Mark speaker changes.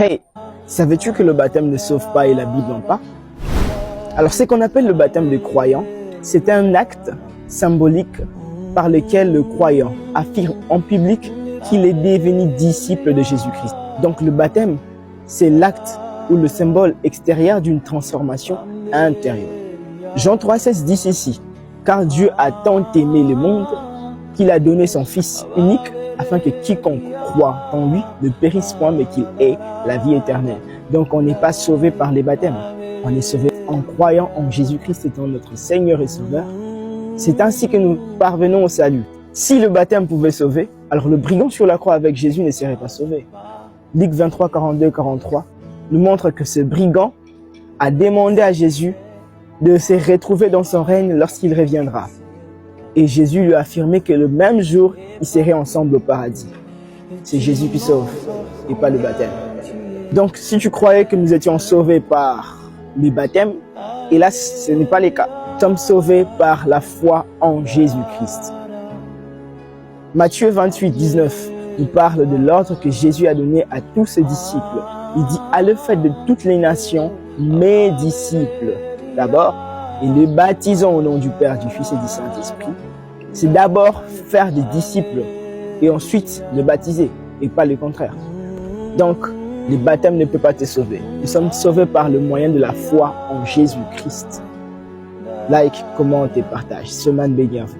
Speaker 1: Hey, savais-tu que le baptême ne sauve pas et la Bible en parle? Alors, ce qu'on appelle le baptême des croyants, c'est un acte symbolique par lequel le croyant affirme en public qu'il est devenu disciple de Jésus-Christ. Donc, le baptême, c'est l'acte ou le symbole extérieur d'une transformation intérieure. Jean 3,16 dit ceci: car Dieu a tant aimé le monde qu'il a donné son Fils unique afin que quiconque croit en lui ne périsse point mais qu'il ait la vie éternelle. Donc on n'est pas sauvé par les baptêmes, on est sauvé en croyant en Jésus-Christ étant notre Seigneur et Sauveur. C'est ainsi que nous parvenons au salut. Si le baptême pouvait sauver, alors le brigand sur la croix avec Jésus ne serait pas sauvé. Luc 23, 42, 43 nous montre que ce brigand a demandé à Jésus de se retrouver dans son règne lorsqu'il reviendra. Et Jésus lui a affirmé que le même jour, ils seraient ensemble au paradis. C'est Jésus qui sauve et pas le baptême. Donc, si tu croyais que nous étions sauvés par les baptêmes, hélas, ce n'est pas le cas. Nous sommes sauvés par la foi en Jésus-Christ. Matthieu 28, 19 nous parle de l'ordre que Jésus a donné à tous ses disciples. Il dit: allez faites de toutes les nations mes disciples. D'abord, et les baptisons au nom du Père, du Fils et du Saint-Esprit. C'est d'abord faire des disciples et ensuite les baptiser et pas le contraire. Donc, le baptême ne peut pas te sauver. Nous sommes sauvés par le moyen de la foi en Jésus-Christ. Like, commente et partage. Semaine bénie à vous.